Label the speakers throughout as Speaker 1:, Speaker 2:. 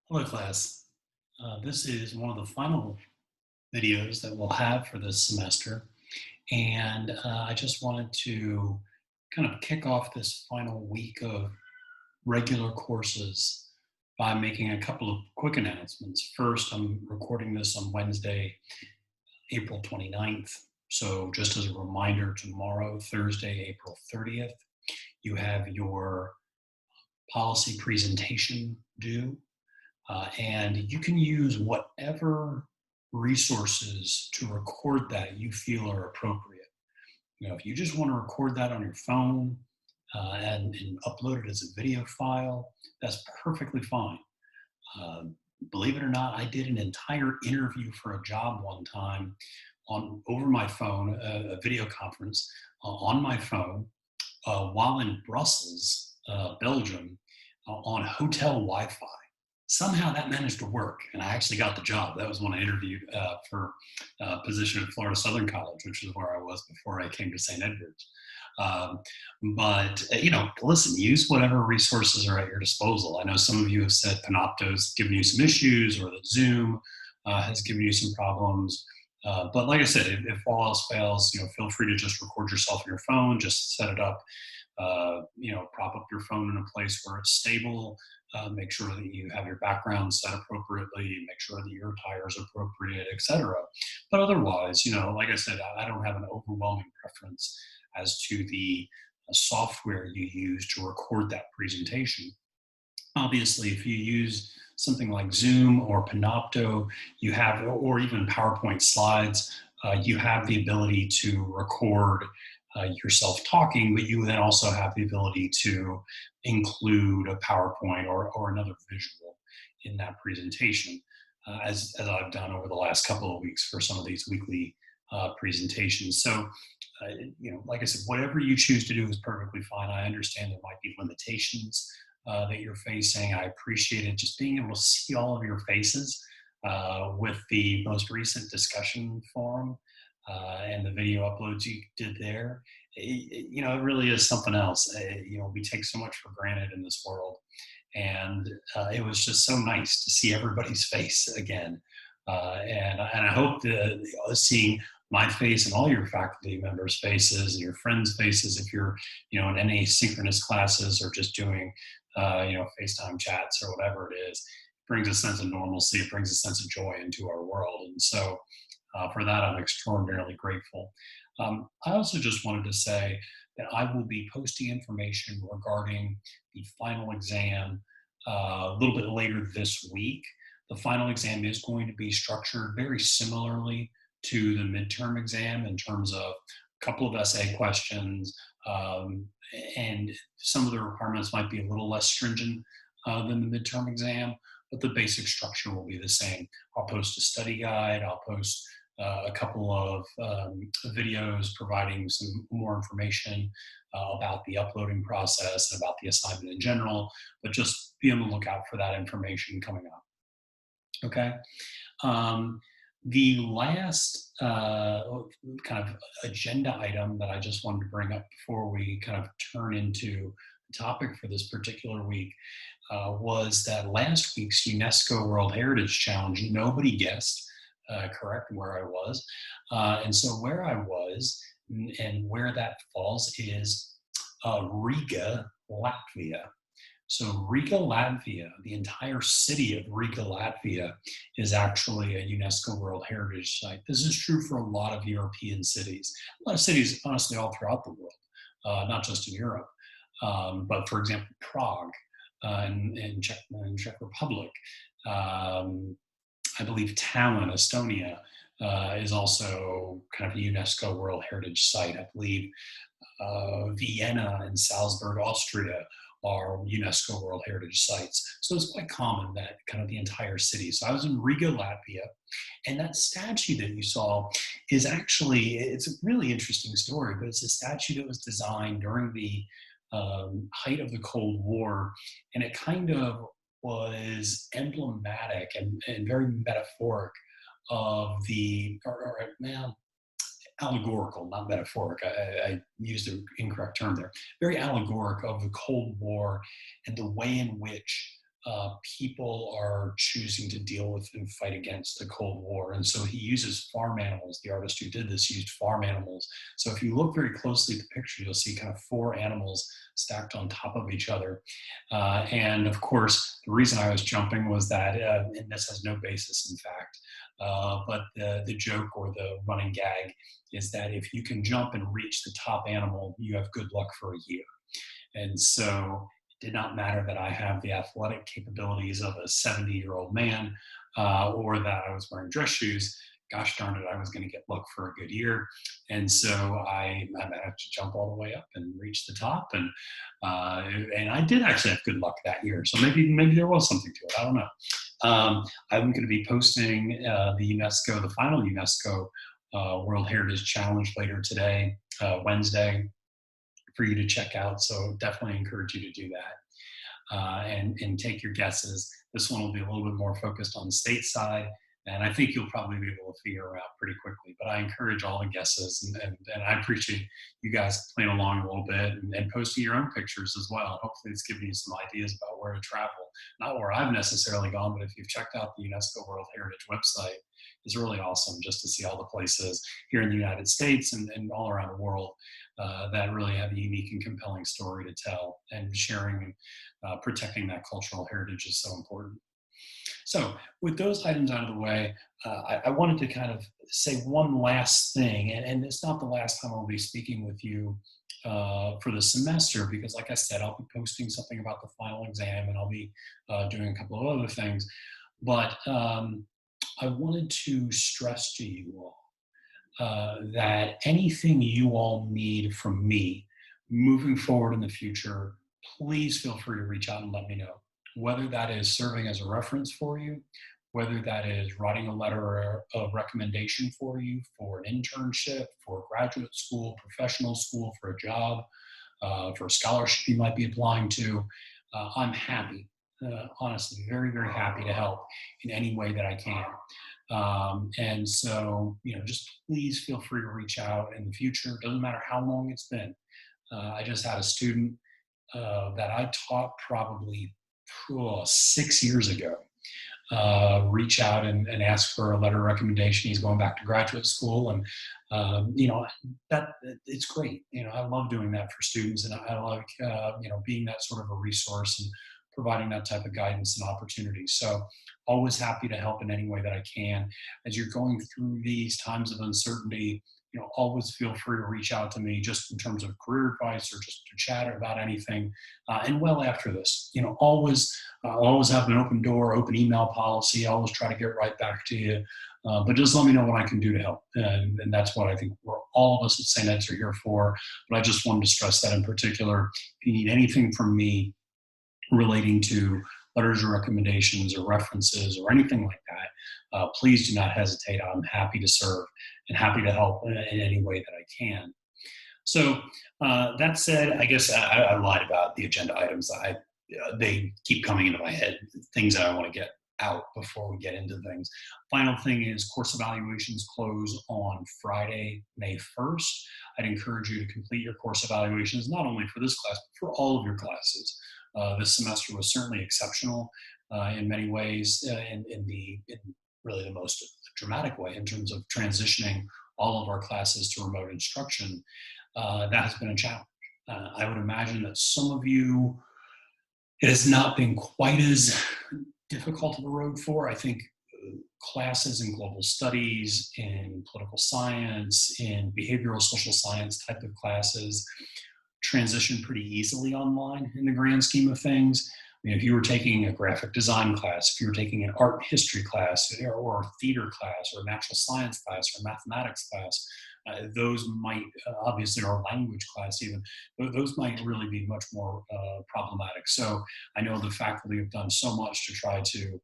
Speaker 1: Hello, class. This is one of the final videos that we'll have for this semester. And I just wanted to kind of kick off this final week of regular courses by making a couple of quick announcements. First, I'm recording this on Wednesday, April 29th. So, just as a reminder, tomorrow, Thursday, April 30th, you have your policy presentation due. And you can use whatever resources to record that you feel are appropriate. If you just want to record that on your phone and upload it as a video file, that's perfectly fine. Uh, Believe it or not, I did an entire interview for a job one time on over my phone, a video conference on my phone while in Brussels, Belgium, on hotel Wi-Fi. Somehow that managed to work, and I actually got the job. That was when I interviewed for a position at Florida Southern College, which is where I was before I came to St. Edwards. Um, but listen, use whatever resources are at your disposal. I know some of you have said Panopto's given you some issues, or that Zoom has given you some problems. But like I said, if all else fails, feel free to just record yourself on your phone. Just set it up. Prop up your phone in a place where it's stable. Make sure that you have your background set appropriately. Make sure that your tire is appropriate, etc. But otherwise, like I said, I don't have an overwhelming preference as to the software you use to record that presentation. Obviously, if you use something like Zoom or Panopto, you have, or even PowerPoint slides, you have the ability to record yourself talking, but you then also have the ability to include a PowerPoint or another visual in that presentation, as I've done over the last couple of weeks for some of these weekly presentations. So, like I said, whatever you choose to do is perfectly fine. I understand there might be limitations that you're facing. I appreciate it just being able to see all of your faces with the most recent discussion forum and the video uploads you did there. It really is something else. We take so much for granted in this world. And it was just so nice to see everybody's face again. And I hope that seeing my face and all your faculty members' faces and your friends' faces, if you're, in any synchronous classes or just doing, FaceTime chats or whatever it is, brings a sense of normalcy. It brings a sense of joy into our world. And so for that, I'm extraordinarily grateful. I also just wanted to say that I will be posting information regarding the final exam a little bit later this week. The final exam is going to be structured very similarly to the midterm exam in terms of a couple of essay questions, um, and some of the requirements might be a little less stringent than the midterm exam, but the basic structure will be the same. I'll post a study guide. I'll post a couple of videos providing some more information about the uploading process and about the assignment in general, but just be on the lookout for that information coming up. Okay. Um, the last kind of agenda item that I just wanted to bring up before we kind of turn into the topic for this particular week was that last week's UNESCO World Heritage Challenge, nobody guessed correct where I was. And so where I was and where that falls is Riga, Latvia. So Riga, Latvia, the entire city of Riga, Latvia, is actually a UNESCO World Heritage Site. This is true for a lot of European cities, a lot of cities, honestly, all throughout the world, not just in Europe. But for example, Prague in Czech Republic, um, I believe Tallinn, Estonia, is also kind of a UNESCO World Heritage Site. I believe Vienna and Salzburg, Austria, are UNESCO World Heritage Sites. So it's quite common that kind of the entire city. So I was in Riga, Latvia, and that statue that you saw is actually, it's a really interesting story, but it's a statue that was designed during the height of the Cold War, and it kind of was emblematic and very metaphoric of well, allegorical, not metaphoric. I used an incorrect term there. Very allegoric of the Cold War and the way in which people are choosing to deal with and fight against the Cold War. And so he uses farm animals. The artist who did this used farm animals. So if you look very closely at the picture, you'll see kind of four animals stacked on top of each other. And of course, the reason I was jumping was that, and this has no basis in fact, but the joke or the running gag is that if you can jump and reach the top animal, you have good luck for a year. And so it did not matter that I have the athletic capabilities of a 70-year-old man or that I was wearing dress shoes. Gosh darn it, I was going to get luck for a good year. And so I managed to jump all the way up and reach the top. And I did actually have good luck that year. So maybe there was something to it. I don't know. I'm going to be posting the final UNESCO World Heritage Challenge later today, Wednesday, for you to check out. So definitely encourage you to do that and take your guesses. This one will be a little bit more focused on the stateside, and I think you'll probably be able to figure out pretty quickly. But I encourage all the guesses, and I appreciate you guys playing along a little bit and posting your own pictures as well. Hopefully it's giving you some ideas about where to travel. Not where I've necessarily gone, but if you've checked out the UNESCO World Heritage website, it's really awesome just to see all the places here in the United States and all around the world that really have a unique and compelling story to tell, and sharing and protecting that cultural heritage is so important. So with those items out of the way, I wanted to kind of say one last thing, and it's not the last time I'll be speaking with you for the semester, because like I said, I'll be posting something about the final exam, and I'll be doing a couple of other things. But I wanted to stress to you all that anything you all need from me moving forward in the future, please feel free to reach out and let me know. Whether that is serving as a reference for you, whether that is writing a letter of recommendation for you for an internship, for graduate school, professional school, for a job, for a scholarship you might be applying to, I'm happy, honestly, very, very happy to help in any way that I can. And so, just please feel free to reach out in the future. It doesn't matter how long it's been. I just had a student that I taught probably 6 years ago reach out and ask for a letter of recommendation. He's going back to graduate school, and that it's great. I love doing that for students, and I like being that sort of a resource and providing that type of guidance and opportunity. So always happy to help in any way that I can. As you're going through these times of uncertainty, always feel free to reach out to me just in terms of career advice or just to chat about anything. And well after this, always have an open door, open email policy. I always try to get right back to you. But just let me know what I can do to help. And that's what I think all of us at St. Ed's are here for. But I just wanted to stress that in particular. If you need anything from me relating to letters of recommendations or references or anything like that, please do not hesitate. I'm happy to serve and happy to help in any way that I can. So that said, I guess I lied about the agenda items. They keep coming into my head, things that I want to get out before we get into things. Final thing is course evaluations close on Friday, May 1st. I'd encourage you to complete your course evaluations, not only for this class, but for all of your classes. This semester was certainly exceptional in many ways, in really the most dramatic way in terms of transitioning all of our classes to remote instruction. That has been a challenge. I would imagine that some of you, it has not been quite as difficult of a road for. I think classes in global studies, in political science, in behavioral social science type of classes transition pretty easily online in the grand scheme of things. I mean, if you were taking a graphic design class, if you were taking an art history class, or a theater class, or a natural science class, or a mathematics class, those might, obviously, or language class even, those might really be much more problematic. So I know the faculty have done so much to try to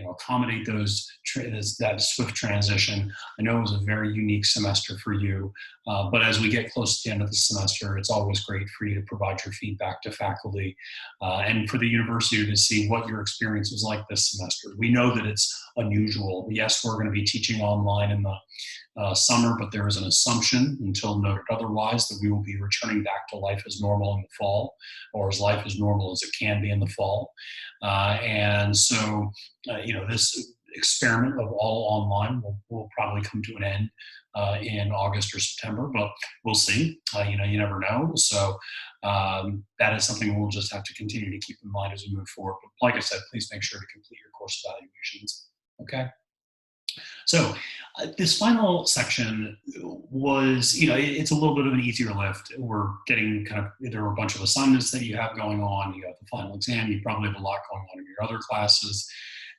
Speaker 1: accommodate that swift transition. I know it was a very unique semester for you, but as we get close to the end of the semester, it's always great for you to provide your feedback to faculty and for the university to see what your experience was like this semester. We know that it's unusual. Yes, we're going to be teaching online in the summer, but there is an assumption until noted otherwise that we will be returning back to life as normal in the fall, or as life as normal as it can be in the fall. And so, this experiment of all online will probably come to an end in August or September, but we'll see. You never know. So that is something we'll just have to continue to keep in mind as we move forward. But like I said, please make sure to complete your course evaluations. Okay. So this final section was, it's a little bit of an easier lift. We're getting there are a bunch of assignments that you have going on. You have the final exam. You probably have a lot going on in your other classes.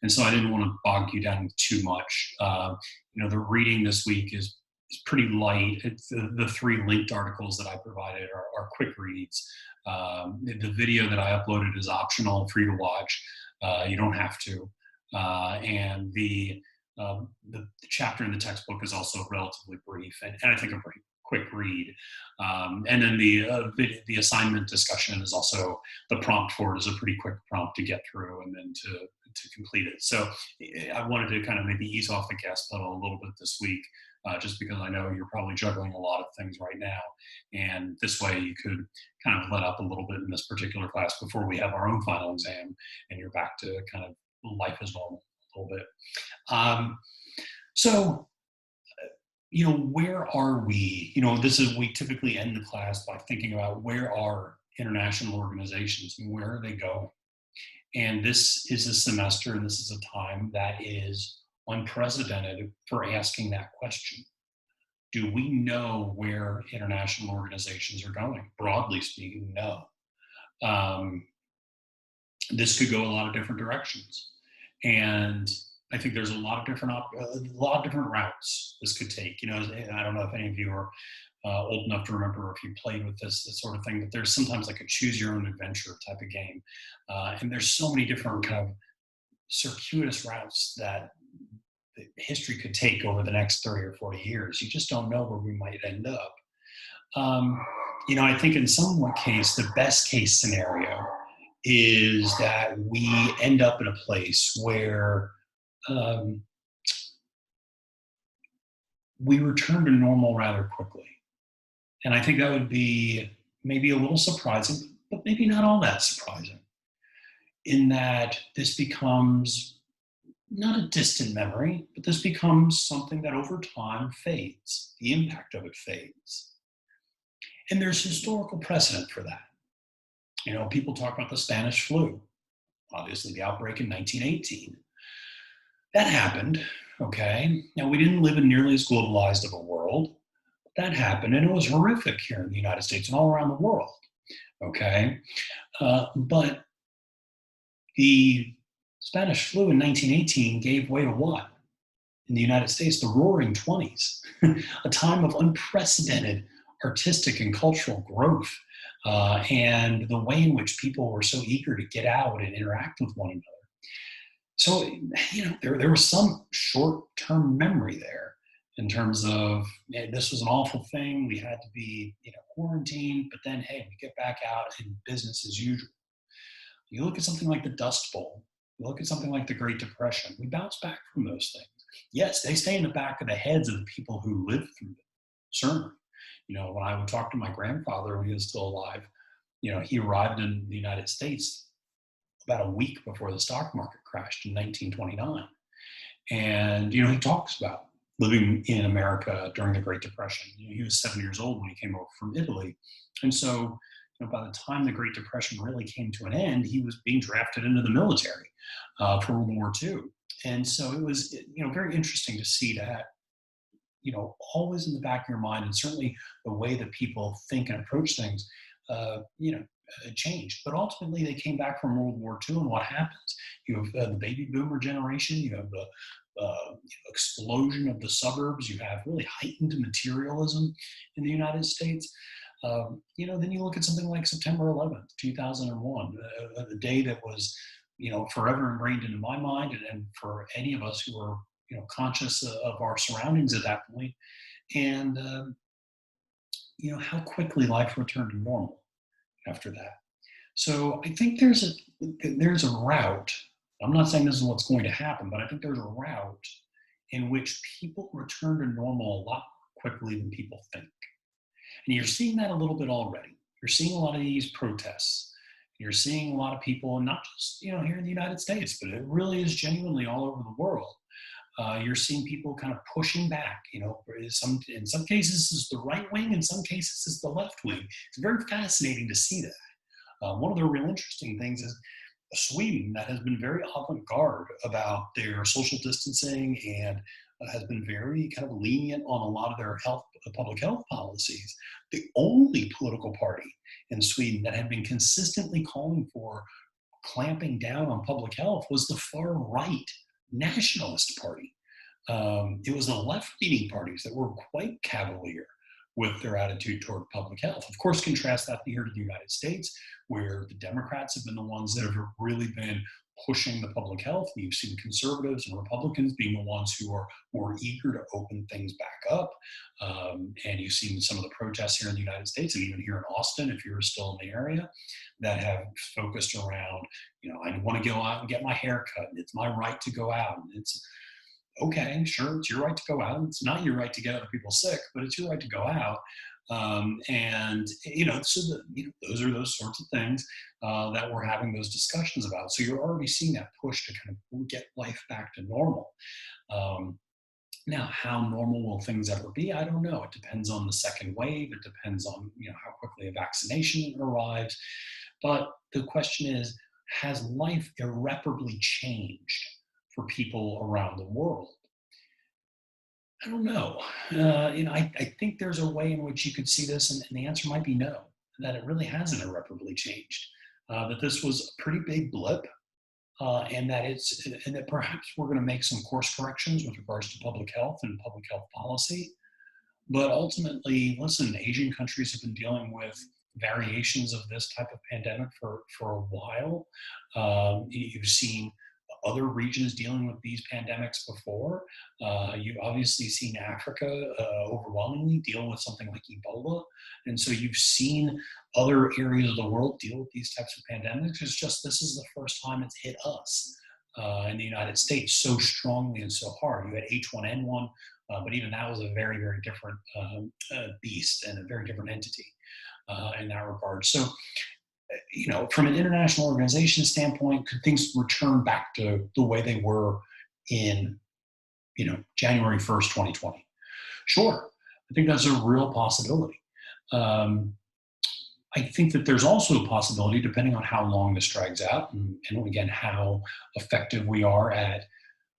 Speaker 1: And so I didn't want to bog you down too much. The reading this week is pretty light. It's the 3 linked articles that I provided are quick reads. The video that I uploaded is optional, free to watch. You don't have to. And the chapter in the textbook is also relatively brief and I think a pretty quick read. And then the assignment discussion is also, the prompt for it is a pretty quick prompt to get through and then to complete it. So I wanted to kind of maybe ease off the gas pedal a little bit this week, just because I know you're probably juggling a lot of things right now. And this way you could kind of let up a little bit in this particular class before we have our own final exam and you're back to kind of life as normal a little bit. So, where are we? We typically end the class by thinking about where are international organizations and where are they going? And this is a semester and this is a time that is unprecedented for asking that question. Do we know where international organizations are going? Broadly speaking, no. This could go a lot of different directions. And I think there's a lot of different routes this could take. And I don't know if any of you are old enough to remember if you played with this sort of thing, but there's sometimes like a choose your own adventure type of game. And there's so many different kind of circuitous routes that history could take over the next 30 or 40 years. You just don't know where we might end up. I think in some case, the best case scenario is that we end up in a place where we return to normal rather quickly. And I think that would be maybe a little surprising, but maybe not all that surprising, in that this becomes not a distant memory, but this becomes something that over time fades. The impact of it fades. And there's historical precedent for that. People talk about the Spanish flu, obviously the outbreak in 1918. That happened, okay? Now, we didn't live in nearly as globalized of a world. That happened, and it was horrific here in the United States and all around the world, okay? But the Spanish flu in 1918 gave way to what? In the United States, the Roaring '20s, a time of unprecedented artistic and cultural growth, and the way in which people were so eager to get out and interact with one another. So, there was some short-term memory there in terms of, this was an awful thing. We had to be, quarantined, but then, hey, we get back out and business as usual. You look at something like the Dust Bowl, you look at something like the Great Depression, we bounce back from those things. Yes, they stay in the back of the heads of the people who lived through them, certainly. When I would talk to my grandfather when he was still alive, he arrived in the United States about a week before the stock market crashed in 1929. And, he talks about living in America during the Great Depression. He was 7 years old when he came over from Italy. And so, by the time the Great Depression really came to an end, he was being drafted into the military for World War II. And so it was, very interesting to see that, always in the back of your mind, and certainly the way that people think and approach things, changed. But ultimately, they came back from World War II, and what happens? You have the baby boomer generation. You have the explosion of the suburbs. You have really heightened materialism in the United States. Then you look at something like September 11th, 2001, a day that was, forever ingrained into my mind, and for any of us who are, conscious of our surroundings at that point, and how quickly life returned to normal after that. So I think there's a route I'm not saying this is what's going to happen, but I think there's a route in which people return to normal a lot more quickly than people think. And you're seeing that a little bit already. You're seeing a lot of these protests. You're seeing a lot of people, not just here in the United States, but it really is genuinely all over the world. You're seeing people kind of pushing back. In some cases it's the right wing, in some cases it's the left wing. It's very fascinating to see that. One of the real interesting things is Sweden, that has been very avant-garde about their social distancing and has been very kind of lenient on a lot of their public health policies. The only political party in Sweden that had been consistently calling for clamping down on public health was the far right nationalist party. It was the left-leaning parties that were quite cavalier with their attitude toward public health. Of course, contrast that here to the United States, where the Democrats have been the ones that have really been pushing the public health. You've seen conservatives and Republicans being the ones who are more eager to open things back up. And you've seen some of the protests here in the United States, and even here in Austin, if you're still in the area, that have focused around, I want to go out and get my hair cut, and it's my right to go out. And it's okay, sure, it's your right to go out. It's not your right to get other people sick, but it's your right to go out. Those are those sorts of things that we're having those discussions about. So you're already seeing that push to kind of get life back to normal. Now, how normal will things ever be? I don't know. It depends on the second wave. It depends on how quickly a vaccination arrives. But the question is, has life irreparably changed for people around the world? I don't know. I think there's a way in which you could see this, and the answer might be no, that it really hasn't irreparably changed. That this was a pretty big blip, and that perhaps we're going to make some course corrections with regards to public health and public health policy. But ultimately, listen, Asian countries have been dealing with variations of this type of pandemic for a while. You've seen other regions dealing with these pandemics before. You've obviously seen Africa overwhelmingly deal with something like Ebola. And so you've seen other areas of the world deal with these types of pandemics. It's just this is the first time it's hit us in the United States so strongly and so hard. You had H1N1, but even that was a very, very different beast and a very different entity in that regard. So, from an international organization standpoint, could things return back to the way they were in, January 1st, 2020? Sure. I think that's a real possibility. Um, I think that there's also a possibility, depending on how long this drags out, and again, how effective we are at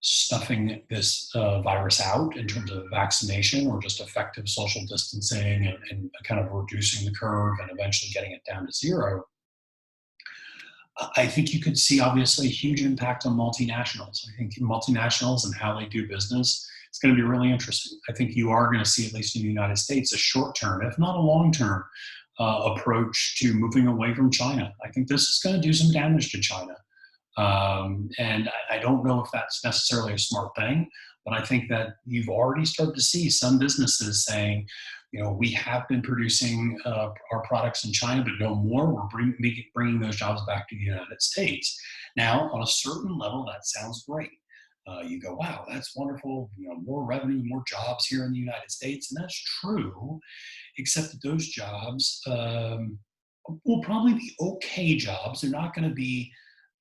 Speaker 1: stuffing this virus out in terms of vaccination or just effective social distancing and kind of reducing the curve and eventually getting it down to zero. I think you could see obviously a huge impact on multinationals. I think multinationals and how they do business, it's going to be really interesting. I think you are going to see, at least in the United States, a short term, if not a long term, approach to moving away from China. I think this is going to do some damage to China. And I don't know if that's necessarily a smart thing, but I think that you've already started to see some businesses saying, we have been producing our products in China, but no more. We're bringing those jobs back to the United States. Now, on a certain level, that sounds great. You go, wow, that's wonderful. More revenue, more jobs here in the United States, and that's true, except that those jobs will probably be okay jobs. They're not going to be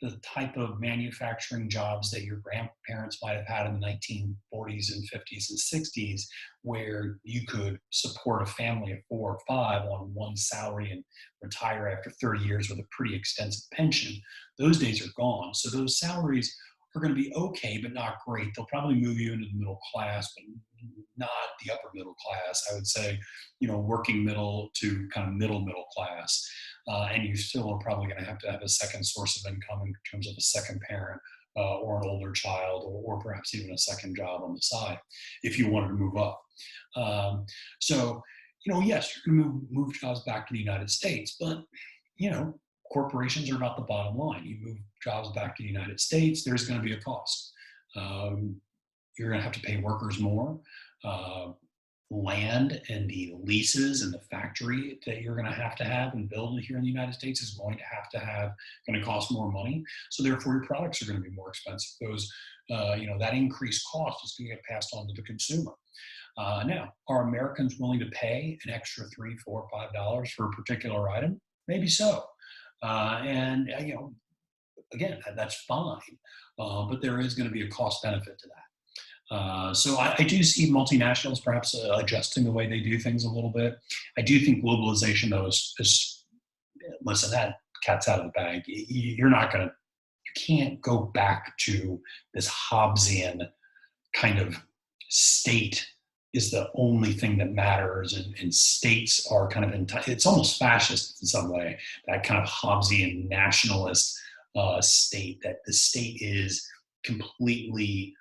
Speaker 1: the type of manufacturing jobs that your grandparents might have had in the 1940s and 50s and 60s, where you could support a family of 4 or 5 on one salary and retire after 30 years with a pretty extensive pension. Those days are gone. So those salaries are going to be okay, but not great. They'll probably move you into the middle class, but not the upper middle class. I would say, working middle to kind of middle class. And you still are probably going to have a second source of income in terms of a second parent or an older child, or perhaps even a second job on the side if you wanted to move up. So, yes, you're going to move jobs back to the United States, but, corporations are about the bottom line. You move jobs back to the United States, there's going to be a cost. You're going to have to pay workers more. land and the leases and the factory that you're going to have and build here in the United States is going to cost more money. So therefore, your products are going to be more expensive. That increased cost is going to get passed on to the consumer. Now, are Americans willing to pay an extra $3, $4, $5 for a particular item? Maybe so. Again, that's fine. But there is going to be a cost benefit to that. So I do see multinationals perhaps adjusting the way they do things a little bit. I do think globalization, though, is listen, that cat's out of the bag. You can't go back to this Hobbesian kind of state is the only thing that matters, and states are kind of it's almost fascist in some way, that kind of Hobbesian nationalist state, that the state is completely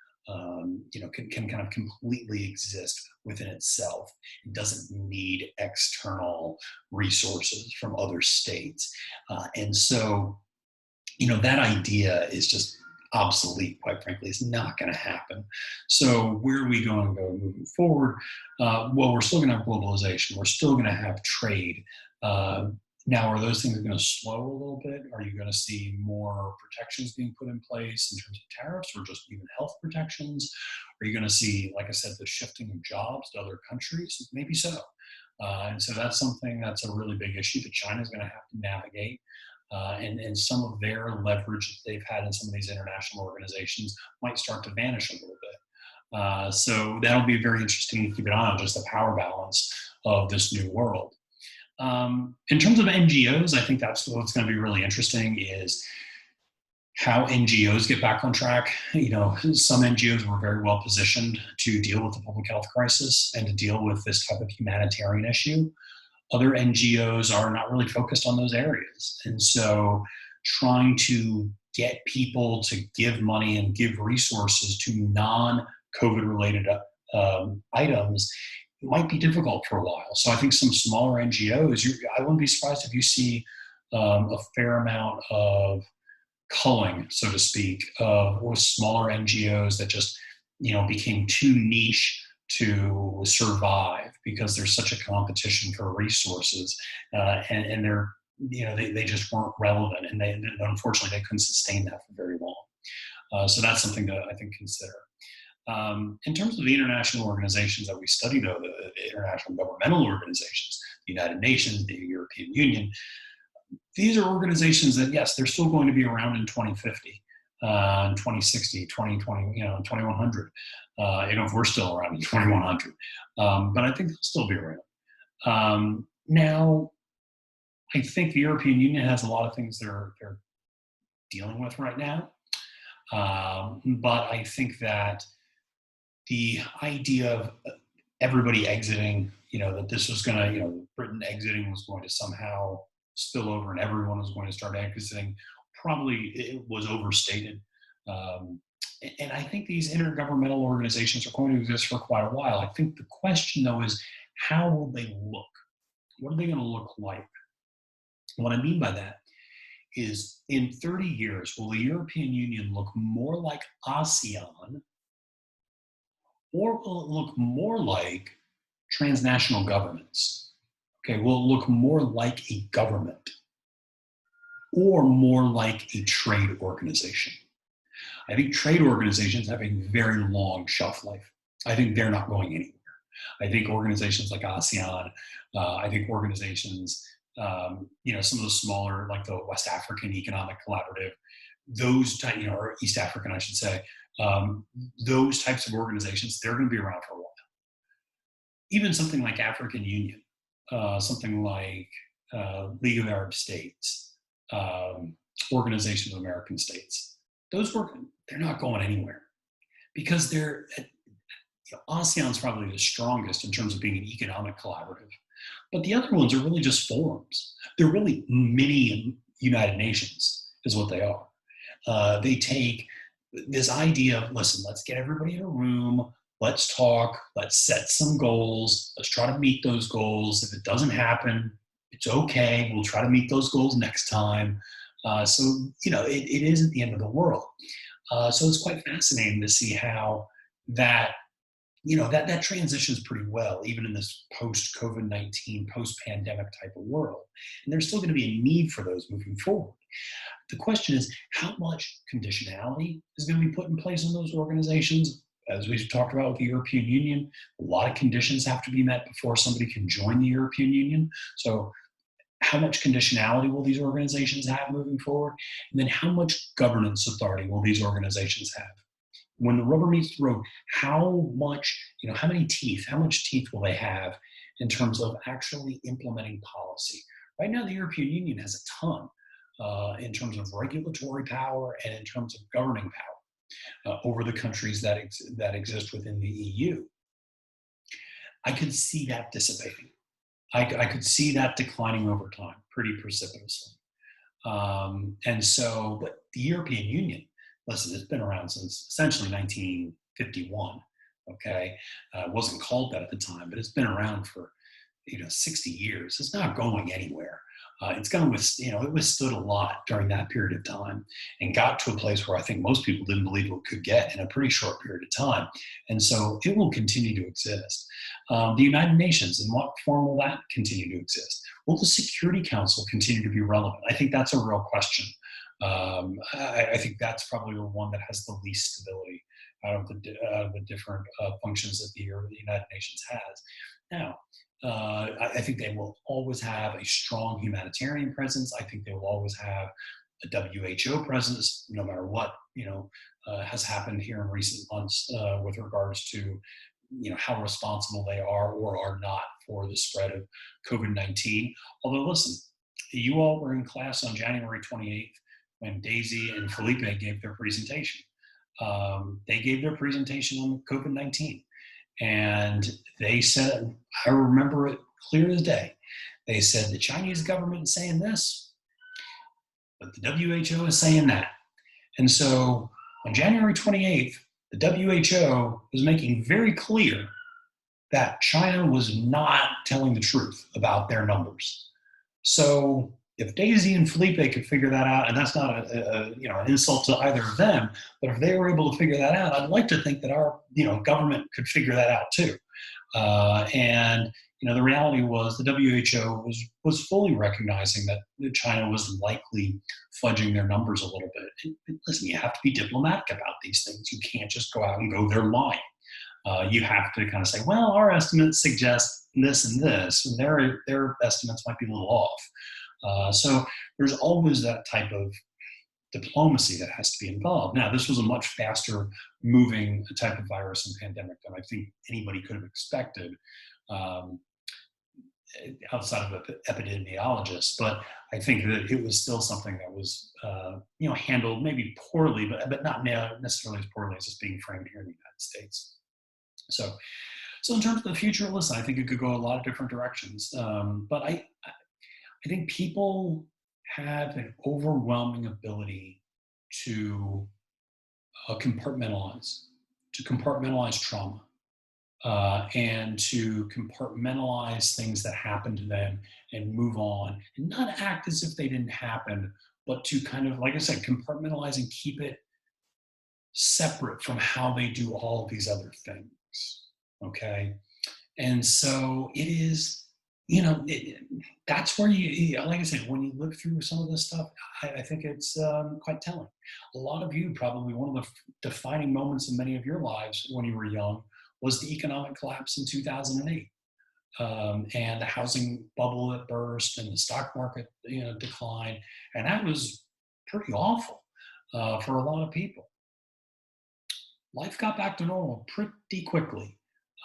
Speaker 1: can kind of completely exist within itself. It doesn't need external resources from other states. And so, that idea is just obsolete, quite frankly. It's not going to happen. So where are we going to go moving forward? Well, we're still going to have globalization. We're still going to have trade. Now, are those things going to slow a little bit? Are you going to see more protections being put in place in terms of tariffs or just even health protections? Are you going to see, like I said, the shifting of jobs to other countries? Maybe so. And so that's something that's a really big issue that China's going to have to navigate. And some of their leverage that they've had in some of these international organizations might start to vanish a little bit. So that'll be very interesting to keep an eye on, just the power balance of this new world. In terms of NGOs, I think that's what's going to be really interesting, is how NGOs get back on track. Some NGOs were very well positioned to deal with the public health crisis and to deal with this type of humanitarian issue. Other NGOs are not really focused on those areas. And so trying to get people to give money and give resources to non-COVID related items might be difficult for a while. So I think some smaller NGOs, I wouldn't be surprised if you see a fair amount of culling, so to speak, with smaller NGOs that just became too niche to survive because there's such a competition for resources, and they just weren't relevant, and unfortunately they couldn't sustain that for very long. So that's something to, I think, consider. In terms of the international organizations that we study, though, the international governmental organizations, the United Nations, the European Union, these are organizations that, yes, they're still going to be around in 2050, in 2060, 2020, 2100. If we're still around in 2100, but I think they'll still be around. Now, I think the European Union has a lot of things they're dealing with right now, but I think that the idea of everybody exiting, that this was going to, Britain exiting was going to somehow spill over and everyone was going to start exiting, probably it was overstated. And I think these intergovernmental organizations are going to exist for quite a while. I think the question, though, is how will they look? What are they going to look like? What I mean by that is, in 30 years, will the European Union look more like ASEAN, or will it look more like transnational governments? Okay, will it look more like a government or more like a trade organization? I think trade organizations have a very long shelf life. I think they're not going anywhere. I think organizations like ASEAN, I think organizations, some of the smaller, like the West African Economic Collaborative, those type, or East African, I should say, those types of organizations, they're going to be around for a while. Even something like African Union, something like League of Arab States, Organization of American States, they're not going anywhere, because ASEAN's probably the strongest in terms of being an economic collaborative. But the other ones are really just forums. They're really mini United Nations is what they are. They take this idea of, listen, let's get everybody in a room, let's talk, let's set some goals, let's try to meet those goals. If it doesn't happen, it's okay. We'll try to meet those goals next time. So it isn't the end of the world. So it's quite fascinating to see how that, that transitions pretty well, even in this post-COVID-19, post-pandemic type of world. And there's still going to be a need for those moving forward. The question is, how much conditionality is going to be put in place in those organizations? As we've talked about with the European Union, a lot of conditions have to be met before somebody can join the European Union. So how much conditionality will these organizations have moving forward? And then how much governance authority will these organizations have? When the rubber meets the road, how much, how much teeth will they have in terms of actually implementing policy? Right now, the European Union has a ton in terms of regulatory power and in terms of governing power over the countries that exist within the EU. I could see that dissipating. I could see that declining over time pretty precipitously. But the European Union, listen, it's been around since essentially 1951. Okay, it wasn't called that at the time, but it's been around for 60 years. It's not going anywhere. It's going to, it withstood a lot during that period of time and got to a place where I think most people didn't believe it could get in a pretty short period of time. And so it will continue to exist. The United Nations, in what form will that continue to exist? Will the Security Council continue to be relevant? I think that's a real question. I think that's probably the one that has the least stability out of the different functions that the United Nations has. Now, I think they will always have a strong humanitarian presence. I think they will always have a WHO presence, no matter what has happened here in recent months with regards to how responsible they are or are not for the spread of COVID-19. Although, listen, you all were in class on January 28th when Daisy and Felipe gave their presentation. They gave their presentation on COVID-19. And they said, I remember it clear as day, they said the Chinese government is saying this, but the WHO is saying that. And so on January 28th, the WHO was making very clear that China was not telling the truth about their numbers. So if Daisy and Felipe could figure that out, and that's not an insult to either of them, but if they were able to figure that out, I'd like to think that our government could figure that out too. The reality was the WHO was fully recognizing that China was likely fudging their numbers a little bit. And listen, you have to be diplomatic about these things. You can't just go out and go, they're lying. You have to kind of say, well, our estimates suggest this and this, and their estimates might be a little off. So there's always that type of diplomacy that has to be involved. Now, this was a much faster moving type of virus and pandemic than I think anybody could have expected outside of epidemiologists. But I think that it was still something that was, handled maybe poorly, but not necessarily as poorly as it's being framed here in the United States. So in terms of the future, listen, I think it could go a lot of different directions. But I think people have an overwhelming ability to compartmentalize trauma and to compartmentalize things that happen to them and move on and not act as if they didn't happen, but to kind of, like I said, compartmentalize and keep it separate from how they do all of these other things. Okay. And so it is, that's where you, like I said, when you live through some of this stuff, I think it's quite telling. A lot of you, probably one of the defining moments in many of your lives when you were young was the economic collapse in 2008 and the housing bubble that burst and the stock market decline. And that was pretty awful for a lot of people. Life got back to normal pretty quickly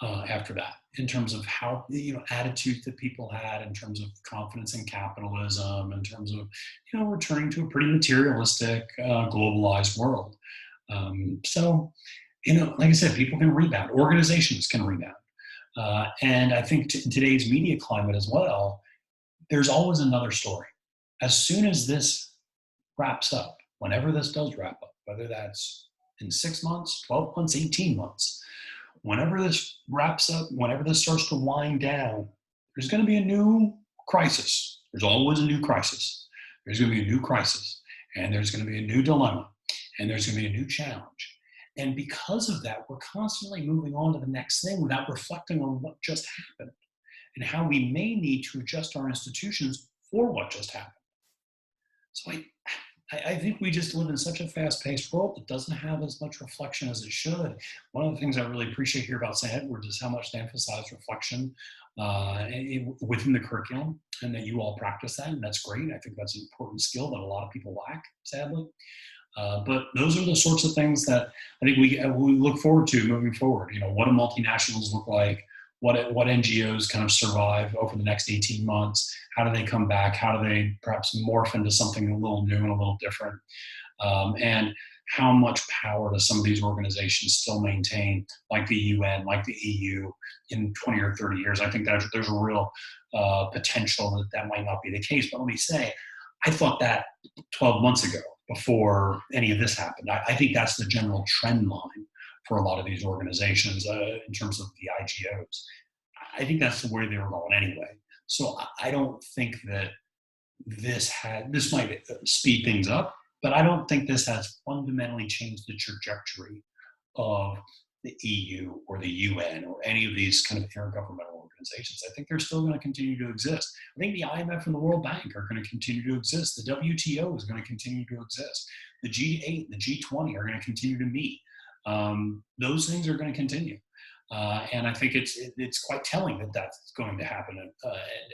Speaker 1: after that, in terms of how attitudes that people had, in terms of confidence in capitalism, in terms of returning to a pretty materialistic, globalized world. Like I said, people can rebound, organizations can rebound, and I think in today's media climate as well, there's always another story. As soon as this wraps up, whenever this does wrap up, whether that's in 6 months, 12 months, 18 months. Whenever this wraps up, whenever this starts to wind down, there's going to be a new crisis. There's always a new crisis. There's going to be a new crisis, and there's going to be a new dilemma, and there's going to be a new challenge. And because of that, we're constantly moving on to the next thing without reflecting on what just happened and how we may need to adjust our institutions for what just happened. So I think we just live in such a fast-paced world that doesn't have as much reflection as it should. One of the things I really appreciate here about St. Edward's is how much they emphasize reflection within the curriculum, and that you all practice that, and that's great. I think that's an important skill that a lot of people lack, sadly. But those are the sorts of things that I think we look forward to moving forward. You know, what do multinationals look like? What NGOs kind of survive over the next 18 months? How do they come back? How do they perhaps morph into something a little new and a little different? And how much power does some of these organizations still maintain, like the UN, like the EU, in 20 or 30 years? I think that there's a real potential that that might not be the case. But let me say, I thought that 12 months ago, before any of this happened. I think that's the general trend line for a lot of these organizations in terms of the IGOs. I think that's the way they were going anyway. So I don't think that this might speed things up, but I don't think this has fundamentally changed the trajectory of the EU or the UN or any of these kind of intergovernmental organizations. I think they're still going to continue to exist. I think the IMF and the World Bank are going to continue to exist. The WTO is going to continue to exist. The G8, the G20 are going to continue to meet. Those things are going to continue. And I think it's quite telling that that's going to happen.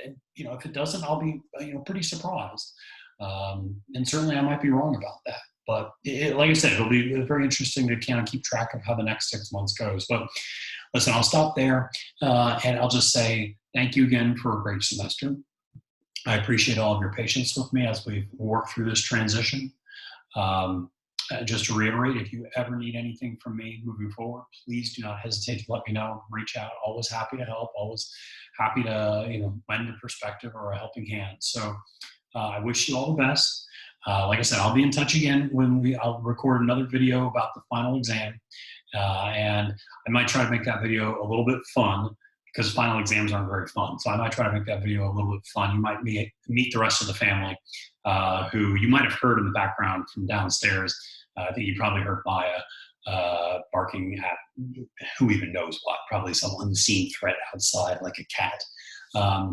Speaker 1: And you know, if it doesn't, I'll be pretty surprised. And certainly I might be wrong about that. But like I said, it'll be very interesting to kind of keep track of how the next 6 months goes. But listen, I'll stop there, and I'll just say thank you again for a great semester. I appreciate all of your patience with me as we work through this transition. Just to reiterate, if you ever need anything from me moving forward, please do not hesitate to let me know. Reach out. Always happy to help. Always happy to lend a perspective or a helping hand. So I wish you all the best. Like I said, I'll be in touch again when I'll record another video about the final exam. And I might try to make that video a little bit fun, because final exams aren't very fun. So I might try to make that video a little bit fun. You might meet the rest of the family, who you might have heard in the background from downstairs. I think you probably heard Maya barking at who even knows what, probably some unseen threat outside, like a cat.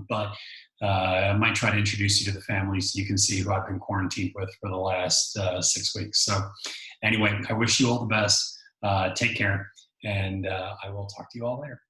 Speaker 1: But I might try to introduce you to the family so you can see who I've been quarantined with for the last 6 weeks. So anyway, I wish you all the best. Take care, and I will talk to you all later.